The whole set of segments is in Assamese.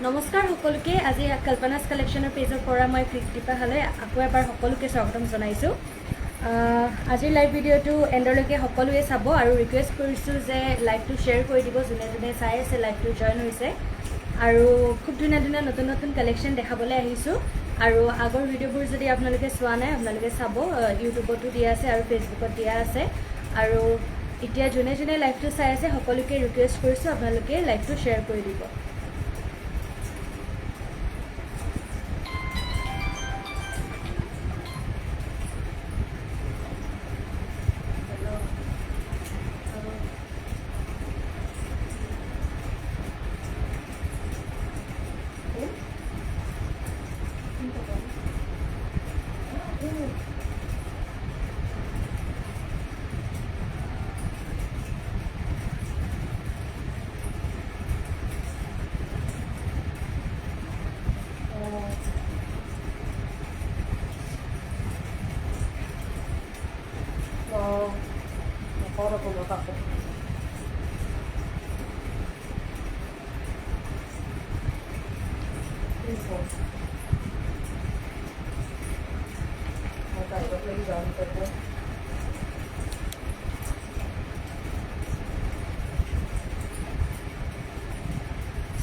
নমস্কাৰ সকলোকে আজি কল্পনাছ কালেকশ্যনৰ পেজৰ পৰা মই কৃতিকা হালে আকৌ এবাৰ সকলোকে স্বাগতম জনাইছোঁ। আজিৰ লাইভ ভিডিঅ'টো এণ্ডলৈকে সকলোৱে চাব আৰু ৰিকুৱেষ্ট কৰিছোঁ যে লাইভটো শ্বেয়াৰ কৰি দিব যোনে যোনে চাই আছে লাইভটো জইন হৈছে আৰু খুব ধুনীয়া ধুনীয়া নতুন নতুন কালেকশ্যন দেখাবলৈ আহিছোঁ আৰু আগৰ ভিডিঅ'বোৰ যদি আপোনালোকে চোৱা নাই আপোনালোকে চাব, ইউটিউবতো দিয়া আছে আৰু ফেচবুকত দিয়া আছে আৰু এতিয়া যোনে যোনে লাইভটো চাই আছে সকলোকে ৰিকুৱেষ্ট কৰিছোঁ আপোনালোকে লাইভটো শ্বেয়াৰ কৰি দিব।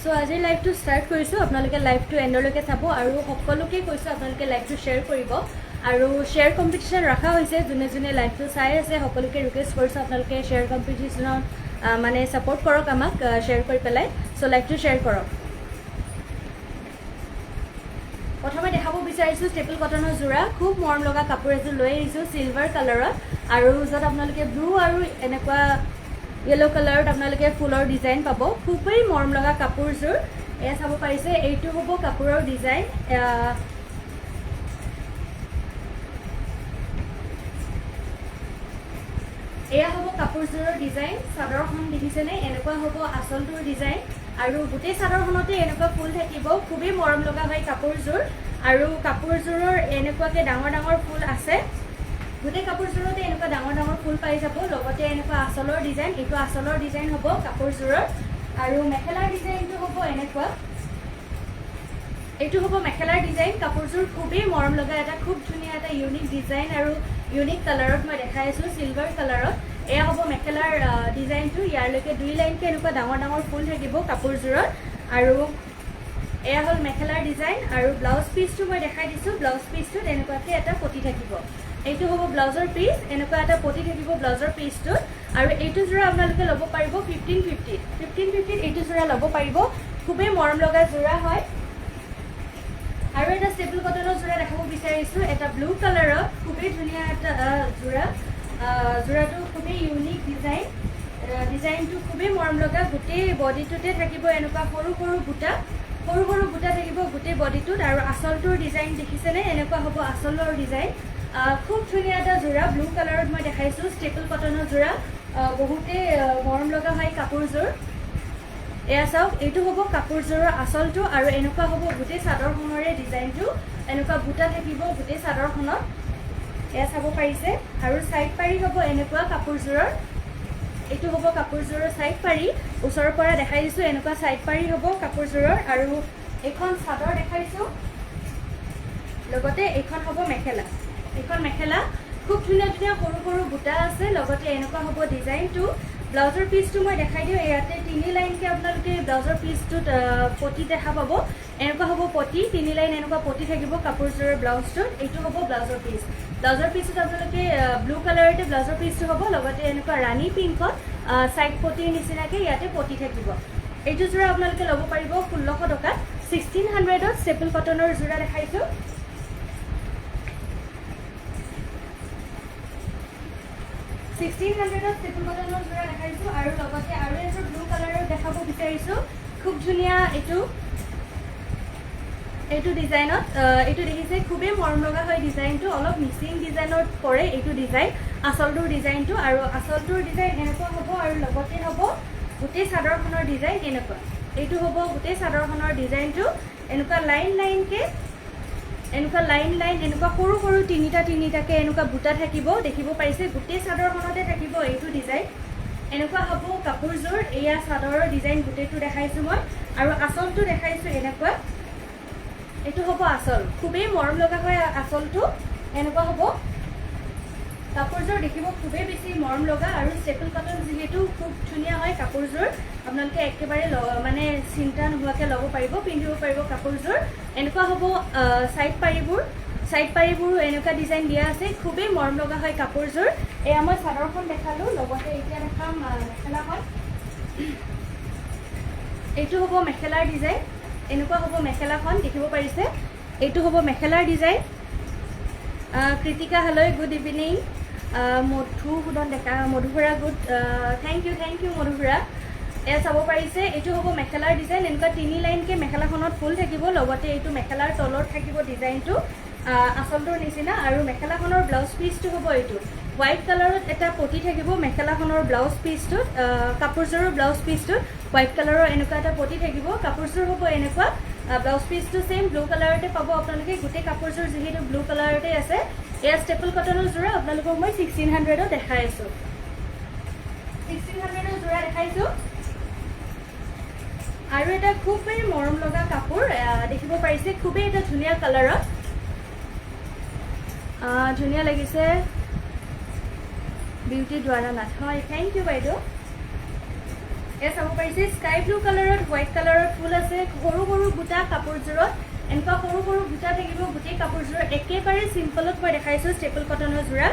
সো আজিৰ লাইভটো ষ্টাৰ্ট কৰিছোঁ। আপোনালোকে লাইভটো এণ্ডলৈকে চাব আৰু সকলোকে কৈছোঁ আপোনালোকে লাইভটো শ্বেয়াৰ কৰিব আৰু শ্বেয়াৰ কম্পিটিশ্যন ৰখা হৈছে। যোনে যোনে লাইভটো চাই আছে সকলোকে ৰিকুৱেষ্ট কৰিছোঁ আপোনালোকে শ্বেয়াৰ কম্পিটিশ্যনত মানে ছাপোৰ্ট কৰক আমাক শ্বেয়াৰ কৰি পেলাই। চ' লাইভটো শ্বেয়াৰ কৰক। প্ৰথমে দেখাব বিচাৰিছোঁ ষ্টেপল কটনৰ যোৰা, খুব মৰম লগা কাপোৰ এযোৰ লৈ আহিছোঁ চিলভাৰ কালাৰত আৰু য'ত আপোনালোকে ব্লু আৰু এনেকুৱা য়েলো কালাৰত আপোনালোকে ফুলৰ ডিজাইন পাব। খুবেই মৰম লগা কাপোৰযোৰ এয়া চাব পাৰিছে। এইটো হ'ব কাপোৰৰ ডিজাইন। এয়া হ'ব কাপোৰযোৰৰ ডিজাইন। চাদৰখন দেখিছেনে? এনেকুৱা হ'ব আঁচলটোৰ ডিজাইন আৰু গোটেই চাদৰখনতে এনেকুৱা ফুল থাকিব। খুবেই মৰম লগা হয় কাপোৰযোৰ আৰু কাপোৰযোৰৰ এনেকুৱাকৈ ডাঙৰ ডাঙৰ ফুল আছে। গোটেই কাপোৰযোৰতে এনেকুৱা ডাঙৰ ডাঙৰ ফুল পাই যাব। লগতে এনেকুৱা আঁচলৰ ডিজাইন, এইটো আঁচলৰ ডিজাইন হ'ব কাপোৰযোৰৰ আৰু মেখেলাৰ ডিজাইনটো হ'ব এনেকুৱা। এইটো হ'ব মেখেলাৰ ডিজাইন। কাপোৰযোৰ খুবেই মৰম লগা এটা খুব ধুনীয়া এটা ইউনিক ডিজাইন আৰু ইউনিক কালাৰত মই দেখাই আছোঁ চিলভাৰ কালাৰত। এয়া হ'ব মেখেলাৰ ডিজাইনটো। ইয়াৰলৈকে 2 লাইনকৈ এনেকুৱা ডাঙৰ ডাঙৰ ফুল থাকিব কাপোৰযোৰত আৰু এয়া হ'ল মেখেলাৰ ডিজাইন আৰু ব্লাউজ পিচটো মই দেখাই দিছোঁ। ব্লাউজ পিচটোত এনেকুৱাকৈ এটা পতি থাকিব। এইটো হ'ব ব্লাউজৰ পিচ, এনেকুৱা এটা পতি থাকিব ব্লাউজৰ পিচটোত আৰু এইটো যোৰা আপোনালোকে ল'ব পাৰিব 1550 এইটো যোৰা ল'ব পাৰিব। খুবেই মৰম লগা যোৰা হয় আৰু এটা ষ্টেপল কটনৰ যোৰা দেখাব বিচাৰিছোঁ। এটা ব্লু কালাৰত খুবেই ধুনীয়া এটা যোৰা। যোৰাটো খুবেই ইউনিক ডিজাইন। ডিজাইনটো খুবেই মৰম লগা। গোটেই বডিটোতে থাকিব এনেকুৱা সৰু সৰু বুটা থাকিব গোটেই বডিটোত আৰু আঁচলটোৰ ডিজাইন দেখিছেনে? এনেকুৱা হ'ব আঁচলৰ ডিজাইন। খুব ধুনীয়া এটা যোৰা ব্লু কালাৰত মই দেখাইছোঁ ষ্টেপল কটনৰ যোৰা। বহুতেই মৰম লগা হয় কাপোৰযোৰ। এয়া চাওক, এইটো হ'ব কাপোৰযোৰৰ আঁচলটো আৰু এনেকুৱা হ'ব গোটেই চাদৰখনৰে ডিজাইনটো। এনেকুৱা বুটা থাকিব গোটেই চাদৰখনত, এয়া চাব পাৰিছে আৰু ছাইড পাৰি হ'ব এনেকুৱা কাপোৰযোৰৰ। এইটো হ'ব কাপোৰযোৰৰ ছাইড পাৰি। ওচৰৰ পৰা দেখাই দিছোঁ এনেকুৱা ছাইড পাৰি হ'ব কাপোৰযোৰৰ আৰু এইখন চাদৰ দেখাইছোঁ। লগতে এইখন হ'ব মেখেলা। এইখন মেখেলা খুব ধুনীয়া ধুনীয়া সৰু সৰু বুটা আছে। লগতে এনেকুৱা হ'ব ডিজাইনটো। ব্লাউজৰ পিচটো মই দেখাই দিওঁ। ইয়াতে 3 লাইনকৈ আপোনালোকে ব্লাউজৰ পিচটোত পতি দেখা পাব। এনেকুৱা হ'ব পতি, 3 লাইন এনেকুৱা পতি থাকিব কাপোৰযোৰৰ ব্লাউজটোত। এইটো হ'ব ব্লাউজৰ পিচ। ব্লাউজৰ পিচটোত আপোনালোকে ব্লু কালাৰতে ব্লাউজৰ পিচটো হ'ব। লগতে এনেকুৱা ৰাণী পিংকত ছাইড পতিৰ নিচিনাকৈ ইয়াতে পতি থাকিব। এইটো যোৰা আপোনালোকে ল'ব পাৰিব 1600 টকাত। 1600ত ষ্টেপল কটনৰ যোৰা দেখাইছোঁ। ষ্টেপল কটনৰ যোৰা দেখাইছোঁ আৰু লগতে আৰু এযোৰ ব্লু কালাৰৰ দেখাব বিচাৰিছোঁ। খুব ধুনীয়া এইটো ডিজাইনত। এইটো দেখিছে খুবেই মৰম লগা হয় ডিজাইনটো। অলপ মিচিং ডিজাইনত পৰে এইটো ডিজাইন। আঁচলটোৰ ডিজাইনটো আৰু আঁচলটোৰ ডিজাইন এনেকুৱা হ'ব আৰু লগতে হ'ব গোটেই চাদৰখনৰ ডিজাইন এনেকুৱা। এইটো হ'ব গোটেই চাদৰখনৰ ডিজাইনটো। এনেকুৱা লাইন লাইনকৈ এনেকুৱা লাইন এনেকুৱা সৰু সৰু তিনিটাকৈ এনেকুৱা বুটা থাকিব। দেখিব পাৰিছে গোটেই চাদৰখনতে থাকিব এইটো ডিজাইন। এনেকুৱা হ'ব কাপোৰযোৰ এয়া চাদৰৰ ডিজাইন গোটেইটো দেখাইছোঁ মই আৰু আঁচলটো দেখাইছোঁ এনেকুৱা এইটো হ'ব আঁচল খুবেই মৰম লগা হয় আঁচলটো এনেকুৱা হ'ব কাপোৰযোৰ দেখিব খুবেই বেছি মৰম লগা আৰু ষ্টেপল কটন যিহেতু খুব ধুনীয়া হয় কাপোৰযোৰ আপোনালোকে একেবাৰে মানে চিন্তা নোহোৱাকৈ ল'ব পাৰিব পিন্ধিব পাৰিব কাপোৰযোৰ এনেকুৱা হ'ব সাইড পাৰিবোৰো এনেকুৱা ডিজাইন দিয়া আছে খুবেই মৰম লগা হয় কাপোৰযোৰ এয়া মই চাদৰখন দেখালোঁ লগতে এতিয়া দেখাম মেখেলাখন এইটো হ'ব মেখেলাৰ ডিজাইন এনেকুৱা হ'ব মেখেলাখন দেখিব পাৰিছে এইটো হ'ব মেখেলাৰ ডিজাইন কৃতিকা হালৈ গুড ইভিনিং মধুসূদন ডেকা মধুসুৰা গুড থেংক ইউ মধুসুৰা এয়া চাব পাৰিছে এইটো হ'ব মেখেলাৰ ডিজাইন এনেকুৱা 3 লাইনকৈ মেখেলাখনত ফুল থাকিব লগতে এইটো মেখেলাৰ তলত থাকিব ডিজাইনটো আঁচলটোৰ নিচিনা আৰু মেখেলাখনৰ ব্লাউজ পিচটো হ'ব এইটো হোৱাইট কালাৰত এটা পটি থাকিব মেখেলাখনৰ ব্লাউজ পিচটোত কাপোৰযোৰৰ ব্লাউজ পিচটোত হোৱাইট কালাৰৰ এনেকুৱা এটা পটি থাকিব কাপোৰযোৰ হ'ব এনেকুৱা ব্লাউজ পিচটো সেম ব্লু কালাৰতে পাব আপোনালোকে গোটেই কাপোৰযোৰ যিহেতু ব্লু কালাৰতে আছে এয়া ষ্টেপল কটনৰ যোৰা আপোনালোকক মই 1600ত দেখাই আছোঁ 1600ৰ যোৰা দেখাইছোঁ আৰু এটা খুবেই মৰম লগা কাপোৰ দেখিব পাৰিছে খুবেই এটা ধুনীয়া কালাৰত ধুনীয়া লাগিছে বিউটি দ্বাৰানাথ হয় থেংক ইউ বাইদেউ এয়া চাব পাৰিছে স্কাই ব্লু কালাৰত হোৱাইট কালাৰত ফুল আছে সৰু সৰু বুটা কাপোৰযোৰত এনেকুৱা সৰু সৰু বুটা থাকিব গোটেই কাপোৰযোৰত একেবাৰে চিম্পলত মই দেখাইছোঁ ষ্টেপল কটনৰ যোৰা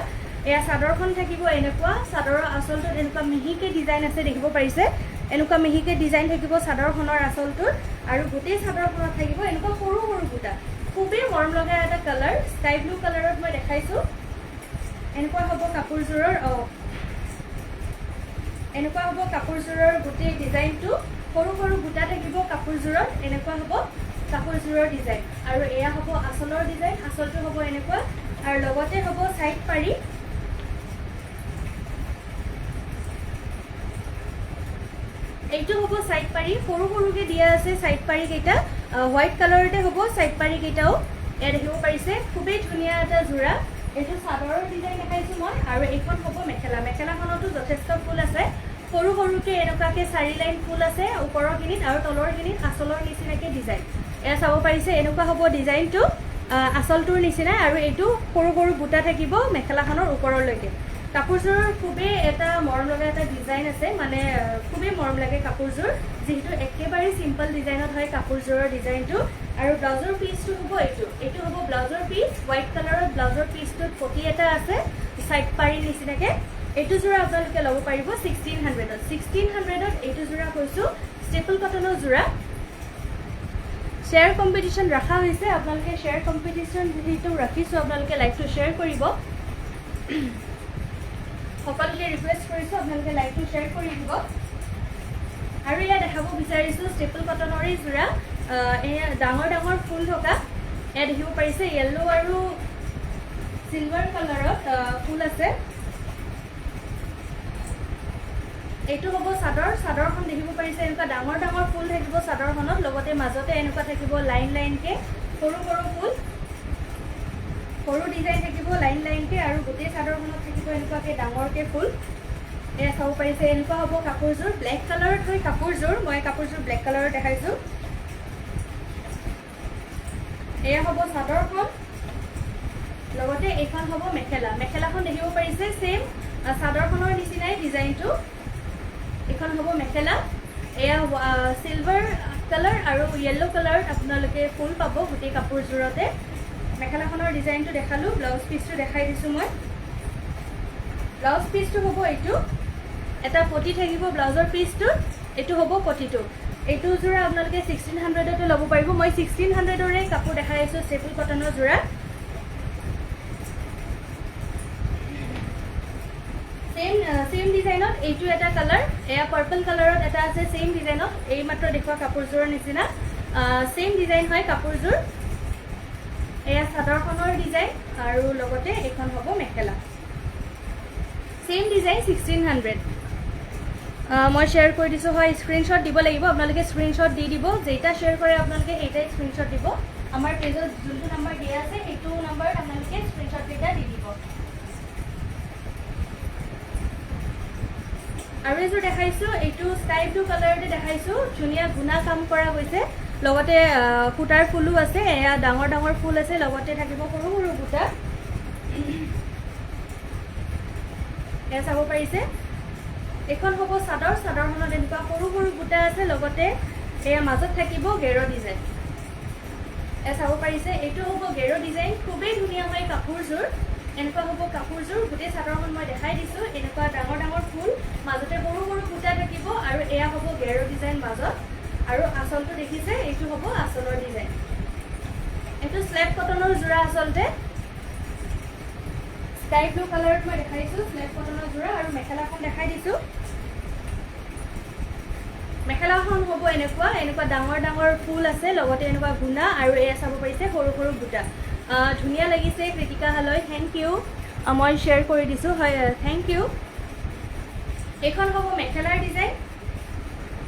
এয়া চাদৰখন থাকিব এনেকুৱা চাদৰৰ আঁচলটোত এনেকুৱা মিহিকৈ ডিজাইন আছে দেখিব পাৰিছে এনেকুৱা মিহিকৈ ডিজাইন থাকিব চাদৰখনৰ আঁচলটোত আৰু গোটেই চাদৰখনত থাকিব এনেকুৱা সৰু সৰু বুটা খুবেই মৰম লগা এটা কালাৰ স্কাই ব্লু কালাৰত মই দেখাইছোঁ এনেকুৱা হ'ব কাপোৰযোৰৰ এনেকুৱা হ'ব কাপোৰযোৰৰ গোটেই ডিজাইনটো সৰু সৰু বুটা থাকিব কাপোৰযোৰত এনেকুৱা হ'ব কাপোৰযোৰৰ ডিজাইন আৰু এয়া হ'ব আঁচলৰ ডিজাইন আঁচলটো হ'ব এনেকুৱা আৰু লগতে হ'ব সাইড পাৰি এইটো হ'ব সাইড পাৰি সৰু সৰুকৈ দিয়া আছে সাইড পাৰি কেইটা হোৱাইট কালাৰতে হ'ব সাইড পাৰি কেইটাও এয়া দেখিব পাৰিছে খুবেই ধুনীয়া এটা যোৰা এইটো চাদৰৰ ডিজাইন দেখাইছোঁ মই আৰু এইখন হ'ব মেখেলাখনতো যথেষ্ট ফুল আছে সৰু সৰুকৈ এনেকুৱাকৈ 4 লাইন ফুল আছে ওপৰৰখিনিত আৰু তলৰখিনিত আঁচলৰ নিচিনাকৈ ডিজাইন এয়া চাব পাৰিছে এনেকুৱা হ'ব ডিজাইনটো আঁচলটোৰ নিচিনা আৰু এইটো সৰু সৰু বুটা থাকিব মেখেলাখনৰ ওপৰলৈকে কাপোৰযোৰৰ খুবেই এটা মৰম লগা এটা ডিজাইন আছে মানে খুবেই মৰম লাগে কাপোৰযোৰ যিহেতু একেবাৰে চিম্পল ডিজাইনত হয় কাপোৰযোৰৰ ডিজাইনটো আৰু ব্লাউজৰ পিচটো হ'ব এইটো হ'ব ব্লাউজৰ পিচ হোৱাইট কালাৰত ব্লাউজৰ পিচটোত পটি এটা আছে সাইড পাৰি নিচিনাকৈ এইটো যোৰা আপোনালোকে ল'ব পাৰিব 1600ত এইটো যোৰা কৈছোঁ ষ্টেপল কটনৰ যোৰা শ্বেয়াৰ কম্পিটিশ্যন ৰখা হৈছে আপোনালোকে শ্বেয়াৰ কম্পিটিশ্যন যিহেতু ৰাখিছোঁ আপোনালোকে লাইভটো শ্বেয়াৰ কৰিব সকলোকে ৰিকুৱেষ্ট কৰিছোঁ আপোনালোকে লাইভটো শ্বেয়াৰ কৰি দিব আৰু এয়া দেখাব বিচাৰিছোঁ ষ্টেপল কটনৰে যোৰা এয়া ডাঙৰ ডাঙৰ ফুল থকা এয়া দেখিব পাৰিছে য়েল্লো আৰু চিলভাৰ কালাৰত ফুল আছে এইটো হ'ব চাদৰখন দেখিব পাৰিছে এনেকুৱা ডাঙৰ ডাঙৰ ফুল থাকিব চাদৰখনত লগতে মাজতে এনেকুৱা থাকিব লাইনকৈ সৰু সৰু ফুল সৰু ডিজাইন থাকিব লাইনকৈ আৰু গোটেই চাদৰখনত থাকিব এনেকুৱাকৈ ডাঙৰকৈ ফুল এয়া চাব পাৰিছে এনেকুৱা হ'ব কাপোৰযোৰ ব্লেক কালাৰত হয় কাপোৰযোৰ মই কাপোৰযোৰ ব্লেক কালাৰত দেখাইছোঁ এয়া হ'ব চাদৰখন লগতে এইখন হ'ব মেখেলাখন দেখিব পাৰিছে সেম চাদৰখনৰ নিচিনাই ডিজাইনটো এইখন হ'ব মেখেলা এয়া চিলভাৰ কালাৰ আৰু য়েল্লো কালাৰত আপোনালোকে ফুল পাব গোটেই কাপোৰযোৰতে মেখেলাখনৰ ডিজাইনটো দেখালোঁ ব্লাউজ পিচটো দেখাই দিছোঁ মই ব্লাউজ পিচটো হ'ব এইটো এটা পটি থাকিব ব্লাউজৰ পিচটোত এইটো হ'ব পটিটো এইটো যোৰা আপোনালোকে 1600তে ল'ব পাৰিব মই 1600ৰে কাপোৰ দেখাই আছোঁ ষ্টেপল কটনৰ যোৰা সেম ডিজাইনত এইটো এটা কালাৰ এয়া পাৰ্পল কালাৰত এটা আছে সেম ডিজাইনত এই মাত্ৰ দেখুওৱা কাপোৰযোৰৰ নিচিনা সেম ডিজাইন হয় কাপোৰযোৰ এয়া চাদৰখনৰ ডিজাইন আৰু লগতে এইখন হ'ব মেখেলা সেম ডিজাইন 1600 মই শ্বেয়াৰ কৰি দিছোঁ হয় স্ক্ৰীনশ্বট দিব লাগিব আপোনালোকে স্ক্ৰীনশ্বট দি দিব যেইটা শ্বেয়াৰ কৰে আপোনালোকে সেইটাই স্ক্ৰীনশ্বট দিব আমাৰ পেজত যোনটো নাম্বাৰ দিয়া আছে সেইটো নাম্বাৰত আপোনালোকে স্ক্ৰীনশ্বট কেইটা দি দিব আৰু এযোৰ দেখাইছোঁ, এইটো স্কাই ব্লু কালাৰতে দেখাইছোঁ। ধুনীয়া গুণা কাম কৰা গৈছে, লগতে সূতাৰ ফুলো আছে। এয়া ডাঙৰ ডাঙৰ ফুল আছে, লগতে থাকিব সৰু সৰু বুটা। এয়া চাব পাৰিছে। এইখন হ'ব চাদৰ। চাদৰখনত এনেকুৱা সৰু সৰু বুটা আছে, লগতে এয়া মাজত থাকিব গেৰ ডিজাইন। এয়া চাব পাৰিছে, এইটো হ'ব গেৰ ডিজাইন। খুবেই ধুনীয়া হয় কাপোৰযোৰ। এনেকুৱা হ'ব কাপোৰযোৰ। গোটেই চাদৰখন মই দেখাই দিছোঁ। এনেকুৱা ডাঙৰ ডাঙৰ ফুল, মাজতে সৰু সৰু বুটা থাকিব, আৰু এয়া হ'ব গেৰ ডিজাইন মাজত। আৰু আঁচলটো দেখিছে, এইটো হ'ব আঁচলৰ ডিজাইন। এইটো স্লেব কটনৰ যোৰা আচলতে। স্কাই ব্লু কালাৰত মই দেখাইছোঁ স্লেব কটনৰ যোৰা। আৰু মেখেলাখন দেখাই দিছোঁ। মেখেলাখন হ'ব এনেকুৱা এনেকুৱা ডাঙৰ ডাঙৰ ফুল আছে, লগতে এনেকুৱা গুণা, আৰু এয়া চাব পাৰিছে সৰু সৰু বুটা। ধুনীয়া লাগিছে কৃতিকা হালৈ, থেংক ইউ। মই শ্বেয়াৰ কৰি দিছোঁ, হয় থেংক ইউ। এইখন হ'ব মেখেলাৰ ডিজাইন,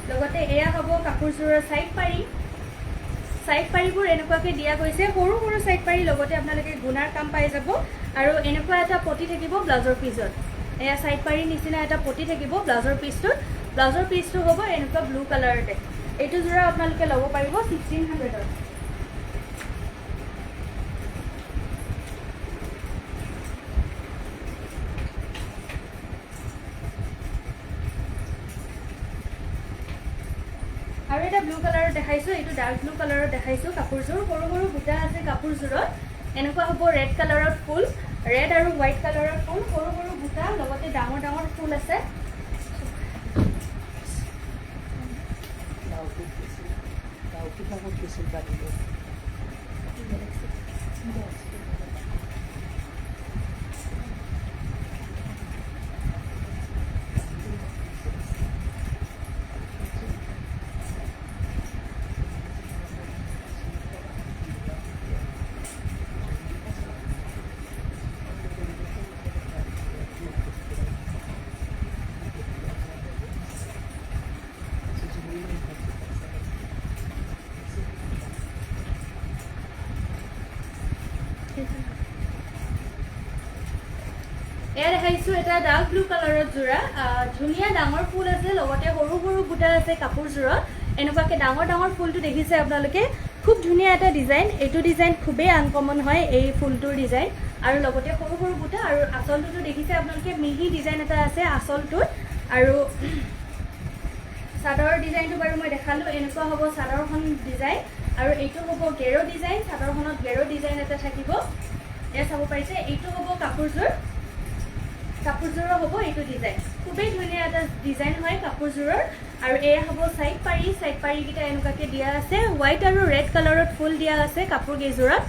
লগতে এয়া হ'ব কাপোৰযোৰৰ ছাইড পাৰি। ছাইড পাৰিবোৰ এনেকুৱাকৈ দিয়া গৈছে, সৰু সৰু ছাইড পাৰি, লগতে আপোনালোকে গুণাৰ কাম পাই যাব। আৰু এনেকুৱা এটা পটি থাকিব ব্লাউজৰ পিছত। এয়া ছাইড পাৰিৰ নিচিনা এটা পটি থাকিব ব্লাউজৰ পিচটোত। ব্লাউজৰ পিচটো হ'ব এনেকুৱা ব্লু কালাৰতে। এইটো যোৰা আপোনালোকে ল'ব পাৰিব 1600ত। আৰু এটা ব্লু কালাৰত দেখাইছোঁ, এইটো ডাৰ্ক ব্লু কালাৰত দেখাইছোঁ। কাপোৰযোৰ সৰু সৰু বুটা আছে কাপোৰযোৰত। এনেকুৱা হ'ব ৰেড কালাৰত ফুল, ৰেড আৰু হোৱাইট কালাৰৰ ফুল, সৰু সৰু বুটা, লগতে ডাঙৰ ডাঙৰ ফুল আছে। এয়া দেখাইছোঁ এটা ডাৰ্ক ব্লু কালাৰত যোৰা। ধুনীয়া ডাঙৰ ফুল আছে, লগতে সৰু সৰু বুটা আছে কাপোৰযোৰত। এনেকুৱাকৈ ডাঙৰ ডাঙৰ ফুলটো দেখিছে আপোনালোকে, খুব ধুনীয়া এটা ডিজাইন। এইটো ডিজাইন খুবেই আনকমন হয়, এই ফুলটোৰ ডিজাইন। আৰু লগতে সৰু সৰু বুটা, আৰু আঁচলটোতো দেখিছে আপোনালোকে, মিহি ডিজাইন এটা আছে আঁচলটোত। আৰু চাদৰৰ ডিজাইনটো বাৰু মই দেখালোঁ, এনেকুৱা হ'ব চাদৰখন ডিজাইন। আৰু এইটো হ'ব গেৰ ডিজাইন, চাদৰখনত গেৰ ডিজাইন এটা থাকিব। এয়া চাব পাৰিছে, এইটো হ'ব কাপোৰযোৰ। কাপোৰযোৰৰ হ'ব এইটো ডিজাইন। খুবেই ধুনীয়া এটা ডিজাইন হয় কাপোৰযোৰৰ। আৰু এয়া হ'ব ছাইড পাৰি। ছাইড পাৰিকেইটা এনেকুৱাকৈ দিয়া আছে, হোৱাইট আৰু ৰেড কালাৰত ফুল দিয়া আছে কাপোৰযোৰত।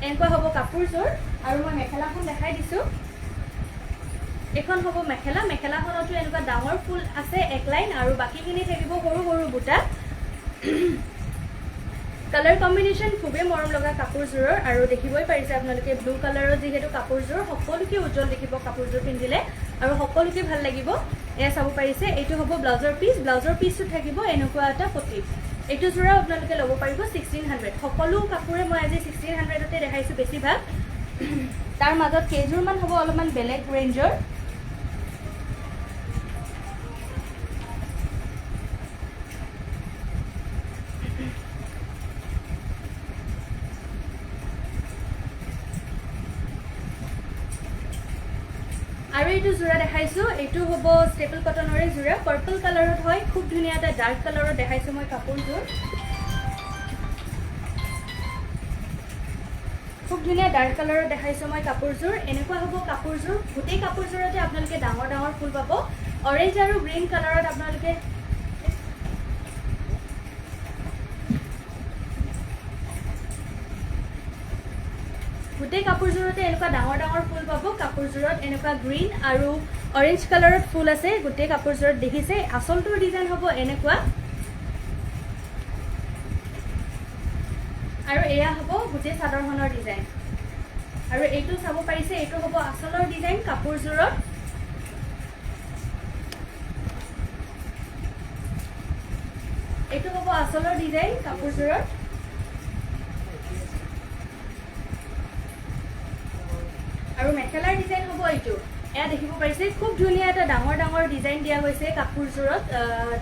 এনেকুৱা হ'ব কাপোৰযোৰ। আৰু মই মেখেলাখন দেখাই দিছোঁ। এইখন হ'ব মেখেলা। মেখেলাখনতো এনেকুৱা ডাঙৰ ফুল আছে এক লাইন, আৰু বাকীখিনি থাকিব সৰু সৰু বুটা। কালাৰ কম্বিনেশ্যন খুবেই মৰম লগা কাপোৰযোৰৰ। আৰু দেখিবই পাৰিছে আপোনালোকে, ব্লু কালাৰৰ যিহেতু কাপোৰযোৰ, সকলোকে উজ্জ্বল দেখিব কাপোৰযোৰ পিন্ধিলে, আৰু সকলোকে ভাল লাগিব। এয়া চাব পাৰিছে, এইটো হ'ব ব্লাউজৰ পিচ। ব্লাউজৰ পিচটো থাকিব এনেকুৱা এটা পটি। এইটো যোৰা আপোনালোকে ল'ব পাৰিব 1600। সকলো কাপোৰে মই আজি 1600তে দেখাইছোঁ বেছিভাগ। তাৰ মাজত কেইযোৰমান হ'ব অলপমান বেলেগ ৰেঞ্জৰ। আৰু এইটো যোৰা দেখাইছোঁ, এইটো হ'ব ষ্টেপল কটনৰে যোৰা। পাৰ্পল কালাৰত হয়, খুব ধুনীয়া এটা ডাৰ্ক কালাৰত দেখাইছোঁ মই কাপোৰযোৰ। খুব ধুনীয়া ডাৰ্ক কালাৰত দেখাইছোঁ মই কাপোৰযোৰ। এনেকুৱা হ'ব কাপোৰযোৰ। গোটেই কাপোৰযোৰতে আপোনালোকে ডাঙৰ ডাঙৰ ফুল পাব। অৰেঞ্জ আৰু গ্ৰীণ কালাৰত আপোনালোকে গোটেই কাপোৰযোৰতে এনেকুৱা ডাঙৰ ডাঙৰ ফুল পাব। কাপোৰযোৰত এনেকুৱা গ্ৰীণ আৰু অৰেঞ্জ কালাৰত ফুল আছে গোটেই কাপোৰযোৰত দেখিছে। আঁচলটোৰ ডিজাইন হ'ব এনেকুৱা। আৰু এয়া হ'ব গোটেই চাদৰখনৰ ডিজাইন। আৰু এইটো চাব পাৰিছে, এইটো হ'ব আঁচলৰ ডিজাইন কাপোৰযোৰত। এইটো হ'ব আঁচলৰ ডিজাইন কাপোৰযোৰত। আৰু মেখেলাৰ ডিজাইন হ'ব এইটো। এয়া দেখিব পাৰিছে খুব ধুনীয়া এটা ডাঙৰ ডাঙৰ ডিজাইন দিয়া হৈছে কাপোৰযোৰত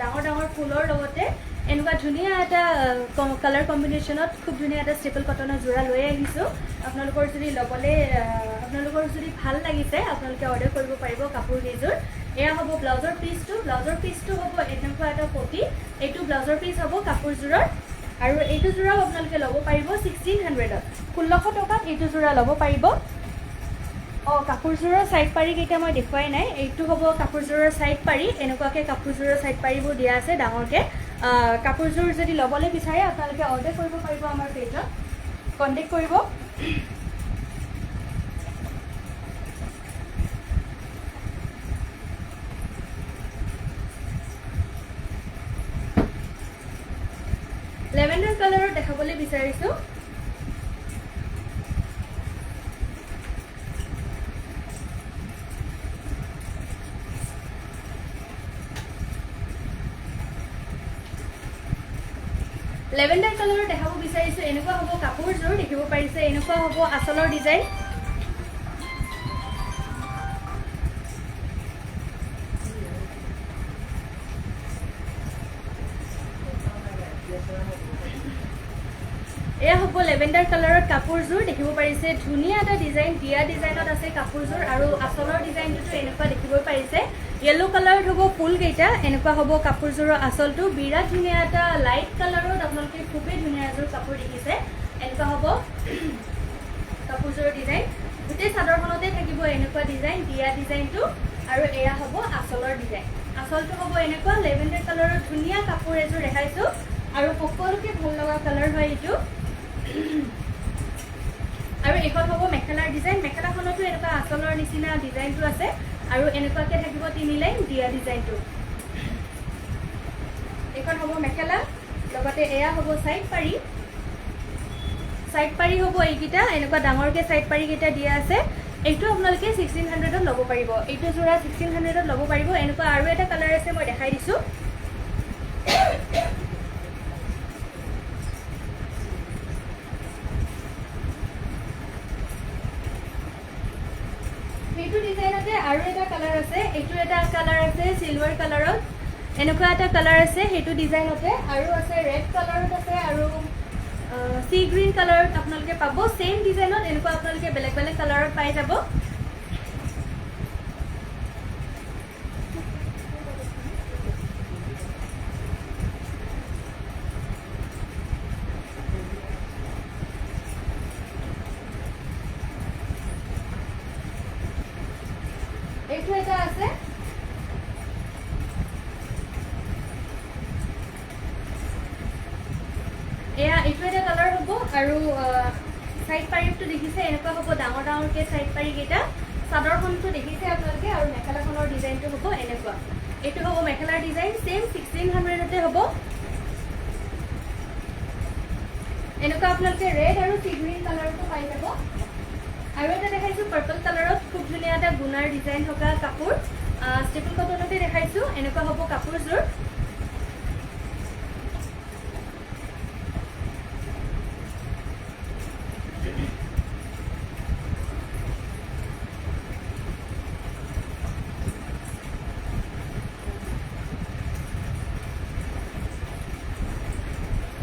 ডাঙৰ ডাঙৰ ফুলৰ লগতে এনেকুৱা ধুনীয়া এটা কালাৰ কম্বিনেশ্যনত খুব ধুনীয়া এটা ষ্টেপল কটনৰ যোৰা লৈ আহিছোঁ আপোনালোকৰ যদি ল'বলৈ আপোনালোকৰ যদি ভাল লাগিছে আপোনালোকে অৰ্ডাৰ কৰিব পাৰিব কাপোৰ কেইযোৰ এয়া হ'ব ব্লাউজৰ পিচটো হ'ব এনেকুৱা এটা পটি এইটো ব্লাউজৰ পিচ হ'ব কাপোৰযোৰৰ আৰু এইটো যোৰাও আপোনালোকে ল'ব পাৰিব 1600ত 1600 টকাত এইটো যোৰা ল'ব পাৰিব কাপোৰযোৰৰ সাইড পাৰি কেইটা মই দেখুৱাই নাই এইটো হ'ব কাপোৰযোৰৰ সাইড পাৰি এনেকুৱাকৈ কাপোৰযোৰৰ সাইড পাৰিবোৰ দিয়া আছে ডাঙৰকৈ কাপোৰযোৰ যদি ল'বলৈ বিচাৰে আপোনালোকে অৰ্ডাৰ কৰিব পাৰিব আমাৰ পেজত কণ্টেক্ট কৰিব লেভেণ্ডাৰ কালাৰত দেখাবলৈ বিচাৰিছোঁ লেভেণ্ডাৰ কালাৰত দেখাব বিচাৰিছোঁ এনেকুৱা হ'ব কাপোৰযোৰ দেখিব পাৰিছে এনেকুৱা হ'ব আচলৰ ডিজাইন এয়া হ'ব লেভেণ্ডাৰ কালাৰত কাপোৰযোৰ দেখিব পাৰিছে ধুনীয়া এটা ডিজাইন দিয়া ডিজাইনত আছে কাপোৰযোৰ আৰু আচলৰ ডিজাইনটো এনেকুৱা দেখিব পাৰিছে येलो কালাৰত হ'ব ফুল কেইটা এনেকুৱা হ'ব কাপোৰযোৰৰ আচলটো বিৰাট ধুনীয়া এটা লাইট কালাৰত আপোনালোকে খুবেই ধুনীয়া এযোৰ কাপোৰ দেখিছে এনেকুৱা হ'ব কাপোৰযোৰৰ ডিজাইন গোটেই চাদৰখনতে থাকিব এনেকুৱা ডিজাইন দিয়া ডিজাইনটো আৰু এয়া হ'ব আচলৰ ডিজাইন আচলটো হ'ব এনেকুৱা লেভেণ্ডাৰ কালাৰৰ ধুনীয়া কাপোৰ এযোৰ দেখাইছোঁ আৰু সকলোকে ভাল লগা কালাৰ হয় এইটো আৰু এখন হ'ব মেখেলাৰ ডিজাইন মেখেলাখনতো এনেকুৱা আচলৰ নিচিনা ডিজাইনটো আছে আৰু এনেকুৱাকৈ থাকিব 3 লাইন দিয়া ডিজাইনটো এখন হ'ব মেখেলা লগতে এয়া হ'ব সাইড পাৰি হ'ব এইকেইটা এনেকুৱা ডাঙৰকৈ সাইড পাৰি কেইটা দিয়া আছে এইটো আপোনালোকে 1600ত ল'ব পাৰিব এইটো যোৰা 1600ত ল'ব পাৰিব এনেকুৱা আৰু এটা কালাৰ আছে মই দেখাই দিছোঁ এইটো ডিজাইনতে আৰু এটা কালাৰ আছে এইটো এটা কালাৰ আছে সিলভাৰ কালাৰত এনেকুৱা এটা কালাৰ আছে সেইটো ডিজাইনতে আৰু আছে ৰেড কালাৰত আছে আৰু সি গ্ৰীণ কালাৰত আপোনালোকে পাব সেম ডিজাইনত এনেকুৱা আপোনালোকে বেলেগ বেলেগ কালাৰত পাই যাব এইটো এটা আছে এয়া এইটো এটা কালাৰ হ'ব আৰু সাইড পাৰিটো দেখিছে এনেকুৱা হ'ব ডাঙৰ ডাঙৰকৈ সাইড পাৰি কেইটা চাদৰখনটো দেখিছে আপোনালোকে আৰু মেখেলাখনৰ ডিজাইনটো হ'ব এনেকুৱা এইটো হ'ব মেখেলাৰ ডিজাইন সেম 1600তে হ'ব এনেকুৱা আপোনালোকে ৰেড আৰু সি গ্ৰীণ কালাৰটো পাই যাব আৰু এটা দেখাইছোঁ পাৰ্পল কালাৰত খুব ধুনীয়া এটা গুণাৰ ডিজাইন থকা কাপোৰ ষ্টেপল কটনতে দেখাইছোঁ এনেকুৱা হ'ব কাপোৰযোৰ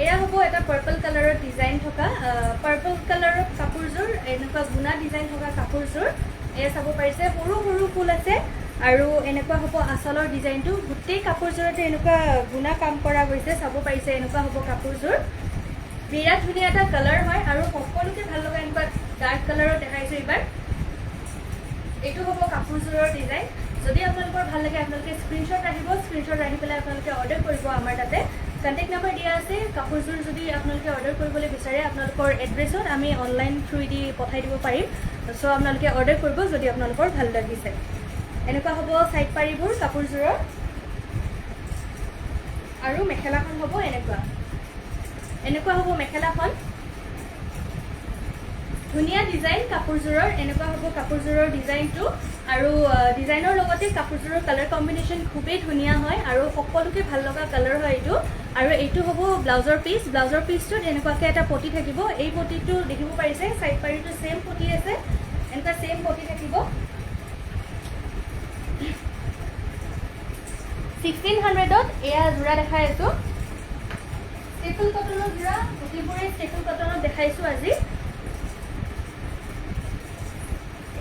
এয়া হ'ব এটা পাৰ্পল কালাৰৰ ডিজাইন থকা পাৰ্পল কালাৰৰ কাপোৰযোৰ এনেকুৱা গুণা ডিজাইন থকা কাপোৰযোৰ এয়া চাব পাৰিছে সৰু সৰু ফুল আছে আৰু এনেকুৱা হ'ব আচলৰ ডিজাইনটো গোটেই কাপোৰযোৰতে এনেকুৱা গুণা কাম কৰা গৈছে চাব পাৰিছে এনেকুৱা হ'ব কাপোৰযোৰ বিৰাট ধুনীয়া এটা কালাৰ হয় আৰু সকলোকে ভাল লগা এনেকুৱা ডাৰ্ক কালাৰত দেখাইছোঁ এইবাৰ এইটো হ'ব কাপোৰযোৰৰ ডিজাইন যদি আপোনালোকৰ ভাল লাগে আপোনালোকে স্ক্ৰীনশ্বট ৰাখি পেলাই আপোনালোকে অৰ্ডাৰ কৰিব আমাৰ তাতে কণ্টেক্ট নাম্বাৰ দিয়া আছে কাপোৰযোৰ যদি আপোনালোকে অৰ্ডাৰ কৰিবলৈ বিচাৰে আপোনালোকৰ এড্ৰেছত আমি অনলাইন থ্ৰুদি পঠাই দিব পাৰিম চ' আপোনালোকে অৰ্ডাৰ কৰিব যদি আপোনালোকৰ ভাল লাগিছে এনেকুৱা হ'ব সাইড পাৰিবোৰ কাপোৰযোৰৰ আৰু মেখেলাখন হ'ব এনেকুৱা হ'ব মেখেলাখন ধুনীয়া ডিজাইন কাপোৰযোৰৰ এনেকুৱা হ'ব কাপোৰযোৰৰ ডিজাইনটো আৰু ডিজাইনৰ লগতে কাপোৰযোৰৰ কালাৰ কম্বিনেশ্যন খুবেই ধুনীয়া হয় আৰু সকলোকে ভাল লগা কালাৰ হয় এইটো আৰু এইটো হ'ব ব্লাউজৰ পিচটোত এনেকুৱাকৈ এটা পটি থাকিব এই পটিটো দেখিব পাৰিছে সাইড পাৰিটো সেম পটি আছে এনেকুৱা সেম পটি থাকিব 1600ত এয়া যোৰা দেখাই আছো ষ্টেপল কটনৰ যোৰা গোটেইবোৰে ষ্টেপল কটনত দেখাইছো আজি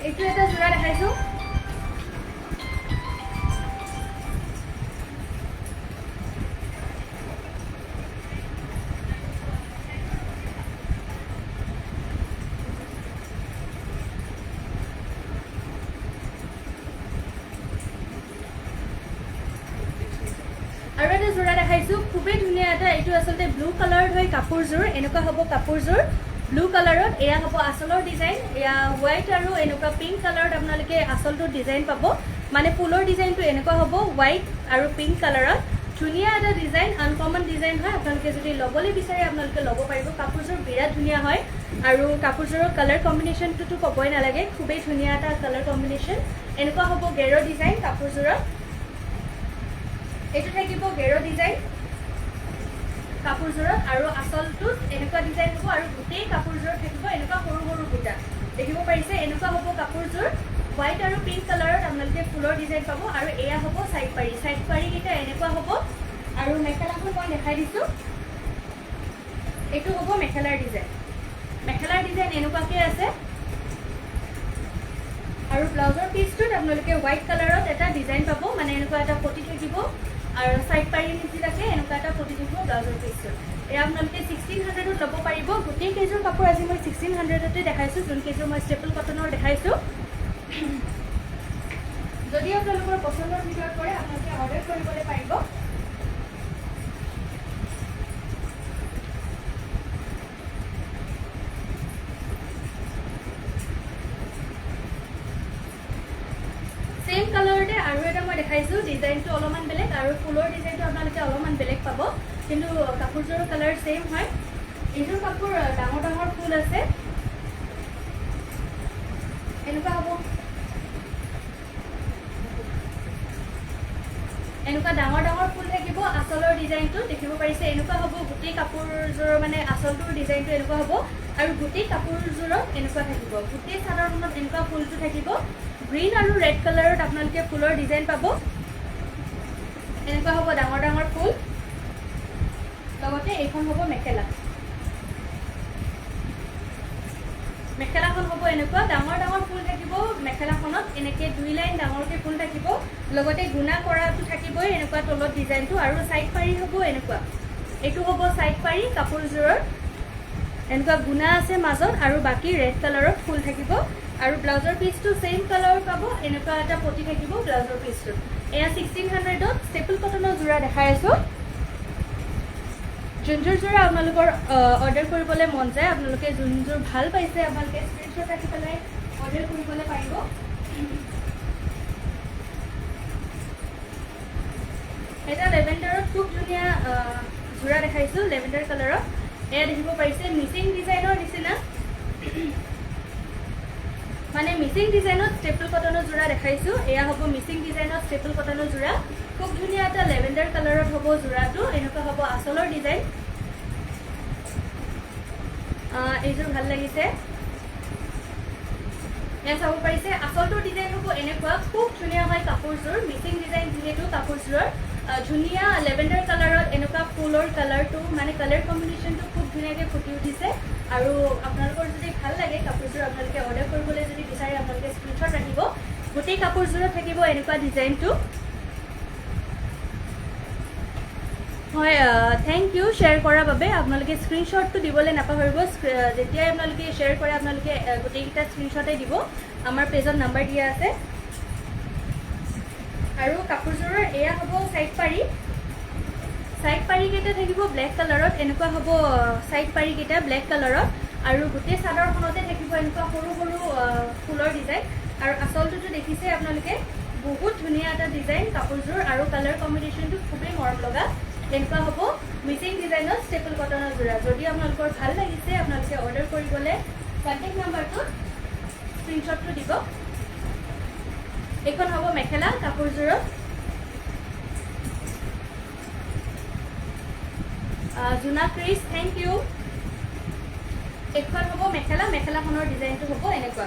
এইটো এটা যোৰা দেখাইছো আৰু এটা যোৰা দেখাইছো খুবেই ধুনীয়া এটা এইটো আচলতে ব্লু কালাৰত হয় কাপোৰযোৰ এনেকুৱা হ'ব কাপোৰযোৰ ব্লু কালাৰত এয়া হ'ব আচলৰ ডিজাইন এয়া হোৱাইট আৰু এনেকুৱা পিংক কালাৰত আপোনালোকে আচলটো ডিজাইন পাব মানে ফুলৰ ডিজাইনটো এনেকুৱা হ'ব হোৱাইট আৰু পিংক কালাৰত ধুনীয়া এটা ডিজাইন আনকমন ডিজাইন হয় আপোনালোকে যদি ল'বলৈ বিচাৰে আপোনালোকে ল'ব পাৰিব কাপোৰযোৰ বিৰাট ধুনীয়া হয় আৰু কাপোৰযোৰৰ কালাৰ কম্বিনেশ্যনটোতো ক'বই নালাগে খুবেই ধুনীয়া এটা কালাৰ কম্বিনেশ্যন এনেকুৱা হ'ব গেৰ ডিজাইন কাপোৰযোৰত এইটো থাকিব গেৰ ডিজাইন কাপোৰযোৰত আৰু আচলটোত এনেকুৱা ডিজাইন হ'ব আৰু গোটেই কাপোৰযোৰত থাকিব এনেকুৱা সৰু সৰু বুটা দেখিব পাৰিছে এনেকুৱা হ'ব কাপোৰযোৰ হোৱাইট আৰু পিংক কালাৰত আপোনালোকে ফুলৰ ডিজাইন পাব আৰু এয়া হ'ব চাইড পাৰিকেইটা এনেকুৱা হ'ব আৰু মেখেলাখন মই দেখাই দিছোঁ এইটো হ'ব মেখেলাৰ ডিজাইন এনেকুৱাকৈ আছে আৰু ব্লাউজৰ পিচটোত আপোনালোকে হোৱাইট কালাৰত এটা ডিজাইন পাব মানে এনেকুৱা এটা পটি থাকিব আৰু সাইড পাৰি নিচিনাকৈ এনেকুৱা এটা পটি থাকিব ব্লাউজৰ পিচটোত এয়া আপোনালোকে 1600ত ল'ব পাৰিব গোটেই কেইযোৰ কাপোৰ আজি মই 1600তে দেখাইছোঁ যোন কেইযোৰ মই ষ্টেপল কটনৰ দেখাইছোঁ যদি আপোনালোকৰ পচন্দৰ ভিতৰত পৰে আপোনালোকে অৰ্ডাৰ কৰিবলৈ পাৰিব सेम कलरते আৰু এটা মই দেখাইছো ডিজাইনটো অলপমান বেলেগ আৰু ফুলৰ ডিজাইনটো আপোনালোকে অলপমান বেলেগ পাব কিন্তু কাপোৰযোৰৰ কালাৰ সেম হয় এইযোৰ কাপোৰ ডাঙৰ ডাঙৰ ফুল আছে এনেকুৱা হ'ব এনেকুৱা ডাঙৰ ডাঙৰ ফুল থাকিব আচলৰ ডিজাইনটো দেখিব পাৰিছে এনেকুৱা হ'ব গোটেই কাপোৰযোৰৰ মানে আচলটোৰ ডিজাইনটো এনেকুৱা হ'ব আৰু গোটেই কাপোৰযোৰত এনেকুৱা থাকিব গোটেই চাদৰখনত এনেকুৱা ফুলটো থাকিব গ্ৰীন আৰু ৰেড কালাৰত আপোনালোকে ফুলৰ ডিজাইন পাব এনেকুৱা হ'ব ডাঙৰ ডাঙৰ ফুল লগতে এইখন হ'ব মেখেলাখন হ'ব এনেকুৱা ডাঙৰ ডাঙৰ ফুল থাকিব মেখেলাখনত এনেকৈ দুই লাইন ডাঙৰকৈ ফুল থাকিব লগতে গুণা কৰাটো থাকিবই এনেকুৱা তলত ডিজাইনটো আৰু সাইড পাৰি হ'ব এনেকুৱা এইটো হ'ব সাইড পাৰি কাপোৰযোৰৰ এনেকুৱা গুণা আছে মাজত আৰু বাকি ৰেড কালাৰত ফুল থাকিব আৰু ব্লাউজৰ পিচটো সেম কালাৰ পাব এনেকুৱা এটা পটি থাকিব ব্লাউজৰ পিচটো এয়া 1600ত ষ্টেপল কটনৰ যোৰা দেখাই আছো যোনযোৰ যোৰা আপোনালোকৰ অৰ্ডাৰ কৰিবলৈ মন যায় আপোনালোকে যোনযোৰ ভাল পাইছে আপোনালোকে স্ক্ৰীনশ্বট ৰাখি পেলাই অৰ্ডাৰ কৰিবলৈ পাৰিব এটা লেভেণ্ডাৰত খুব ধুনীয়া যোৰা দেখাইছো লেভেণ্ডাৰ কালাৰত এয়া দেখিব পাৰিছে মিচিং ডিজাইনৰ নিচিনা মানে মিচিং ডিজাইনত ষ্টেপল কটনৰ যোৰা দেখাইছো এয়া হ'ব মিচিং ডিজাইনত ষ্টেপল কটনৰ যোৰা খুব ধুনীয়া এটা লেভেণ্ডাৰ কালাৰত হ'ব যোৰাটো এনেকুৱা হ'ব আচলৰ ডিজাইন এইযোৰ ভাল লাগিছে এয়া চাব পাৰিছে আচলটোৰ ডিজাইন হ'ব এনেকুৱা খুব ধুনীয়া হয় কাপোৰযোৰ মিচিং ডিজাইন যিহেতু কাপোৰযোৰৰ ধুনীয়া লেভেণ্ডাৰ কালাৰত এনেকুৱা ফুলৰ কালাৰটো মানে কালাৰ কম্বিনেশ্যনটো খুব ধুনীয়াকৈ ফুটি উঠিছে আৰু আপোনালোকৰ যদি ভাল লাগে কাপোৰযোৰ আপোনালোকে অৰ্ডাৰ কৰিবলৈ যদি বিচাৰে আপোনালোকে স্ক্ৰীনশ্বট ৰাখিব গোটেই কাপোৰযোৰত থাকিব এনেকুৱা ডিজাইনটো হয় থ্যাংক ইউ শ্বেয়াৰ কৰাৰ বাবে আপোনালোকে স্ক্ৰীনশ্বটটো দিবলৈ নাপাহৰিব যেতিয়াই আপোনালোকে শ্বেয়াৰ কৰে আপোনালোকে গোটেইকেইটা স্ক্ৰীনশ্বটেই দিব আমাৰ পেজত নাম্বাৰ দিয়া আছে আৰু কাপোৰযোৰৰ এয়া হ'ব সাইড পাৰিকেইটা থাকিব ব্লেক কালাৰত এনেকুৱা হ'ব সাইড পাৰিকেইটা ব্লেক কালাৰত আৰু গোটেই চাদৰখনতে থাকিব এনেকুৱা সৰু সৰু ফুলৰ ডিজাইন আৰু আচলটোতো দেখিছে আপোনালোকে বহুত ধুনীয়া এটা ডিজাইন কাপোৰযোৰ আৰু কালাৰ কম্বিনেশ্যনটো খুবেই মৰম লগা এনেকুৱা হ'ব মিচিং ডিজাইনত ষ্টেপল কটনৰ যোৰা যদি আপোনালোকৰ ভাল লাগিছে আপোনালোকে অৰ্ডাৰ কৰিবলৈ কণ্টেক্ট নাম্বাৰটোত স্ক্ৰীনশ্বটটো দিব এইখন হ'ব মেখেলা কাপোৰযোৰত জুনা ক্ৰিছ থ্যাংক ইউ এইখন হ'ব মেখেলাখনৰ ডিজাইনটো হ'ব এনেকুৱা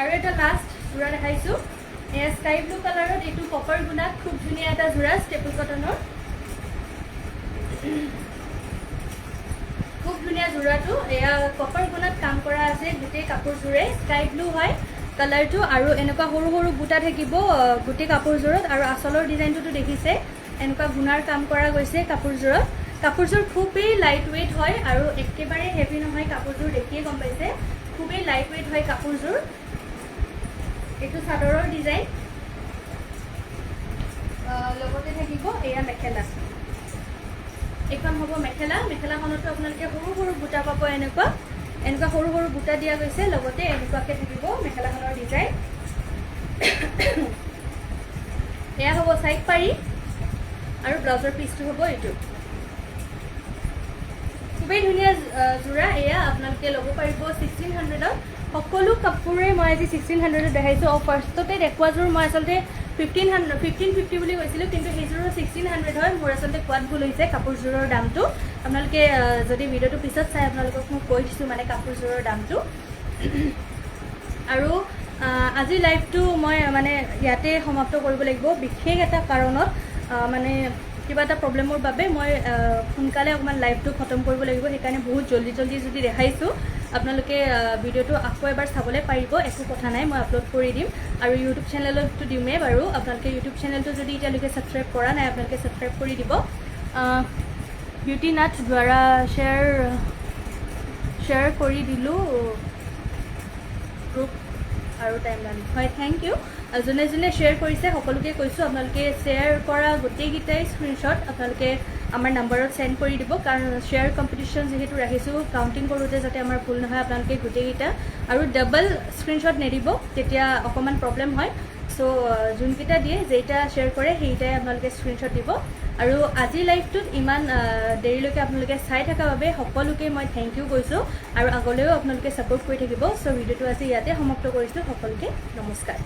আৰু এটা লাষ্ট যোৰা দেখাইছোঁ এয়া স্কাই ব্লু কালাৰত এইটো কপাৰ গুণাত খুব ধুনীয়া এটা যোৰা ষ্টেপল কটনৰ খুব ধুনীয়া যোৰাটো এয়া কপাৰ গুণাত কাম কৰা আছে গোটেই কাপোৰযোৰে স্কাই ব্লু হয় কালাৰটো আৰু এনেকুৱা সৰু সৰু বুটা থাকিব গোটেই কাপোৰযোৰত আৰু আঁচলৰ ডিজাইনটোতো দেখিছে এনেকুৱা গুণাৰ কাম কৰা গৈছে কাপোৰযোৰত কাপোৰযোৰ খুবেই লাইট ৱেইট হয় আৰু একেবাৰে হেভি নহয় কাপোৰযোৰ দেখিয়ে গম পাইছে খুবেই লাইট ৱেইট হয় কাপোৰযোৰ এইটো চাদৰৰ ডিজাইন লগতে থাকিব এয়া মেখেলা এইখন হ'ব মেখেলা মেখেলাখনতো আপোনালোকে সৰু সৰু বুটা পাব এনেকুৱা সৰু সৰু বুটা দিয়া গৈছে লগতে এনেকুৱাকৈ থাকিব মেখেলাখনৰ ডিজাইন এয়া হ'ব চাইড পাৰি আৰু ব্লাউজৰ পিচটো হ'ব এইটো খুবেই ধুনীয়া যোৰা এয়া আপোনালোকে ল'ব পাৰিব 1600ত সকলো কাপোৰে মই আজি 1600ত দেখাইছোঁ আৰু ফাৰ্ষ্টতে দেখুৱাযোৰ মই আচলতে 1550 বুলি কৈছিলোঁ কিন্তু সেইযোৰো 1600 হয় মোৰ আচলতে কোৱাত ভুল হৈছে কাপোৰযোৰৰ দামটো আপোনালোকে যদি ভিডিঅ'টো পিছত চাই আপোনালোকক মই কৈ দিছোঁ মানে কাপোৰযোৰৰ দামটো আৰু আজি লাইভটো মই মানে ইয়াতে সমাপ্ত কৰিব লাগিব বিশেষ এটা কাৰণত মানে কিবা এটা প্ৰব্লেমৰ বাবে মই সোনকালে অকণমান লাইভটো খতম কৰিব লাগিব সেইকাৰণে বহুত জল্দি যদি দেখাইছোঁ আপোনালোকে ভিডিঅ'টো আকৌ এবাৰ চাবলৈ পাৰিব একো কথা নাই মই আপলোড কৰি দিম আৰু ইউটিউব চেনেলতো দিমেই বাৰু আপোনালোকে ইউটিউব চেনেলটো যদি এতিয়ালৈকে ছাবস্ক্ৰাইব কৰা নাই আপোনালোকে ছাবস্ক্ৰাইব কৰি দিব বিউটি নাথ দ্বাৰা শ্বেয়াৰ কৰি দিলোঁ গ্ৰুপ আৰু টাইমলাইন হয় থেংক ইউ যোনে যোনে শ্বেয়াৰ কৰিছে সকলোকে কৈছোঁ আপোনালোকে শ্বেয়াৰ কৰা গোটেইকেইটাই স্ক্ৰীনশ্বট আপোনালোকে আমাৰ নাম্বাৰত চেণ্ড কৰি দিব কাৰণ শ্বেয়াৰ কম্পিটিশ্যন যিহেতু ৰাখিছোঁ কাউণ্টিং কৰোঁতে যাতে আমাৰ ভুল নহয় আপোনালোকে গোটেইকেইটা আৰু ডাবল স্ক্ৰীনশ্বট নিদিব তেতিয়া অকণমান প্ৰব্লেম হয় চ' যোনকেইটা দিয়ে যেইটা শ্বেয়াৰ কৰে সেইকেইটাই আপোনালোকে স্ক্ৰীনশ্বট দিব আৰু আজি লাইভটোত ইমান দেৰিলৈকে আপোনালোকে চাই থকাৰ বাবে সকলোকে মই থেংক ইউ কৈছোঁ আৰু আগলৈও আপোনালোকে ছাপোৰ্ট কৰি থাকিব চ' ভিডিঅ'টো আজি ইয়াতে সমাপ্ত কৰিছোঁ সকলোকে নমস্কাৰ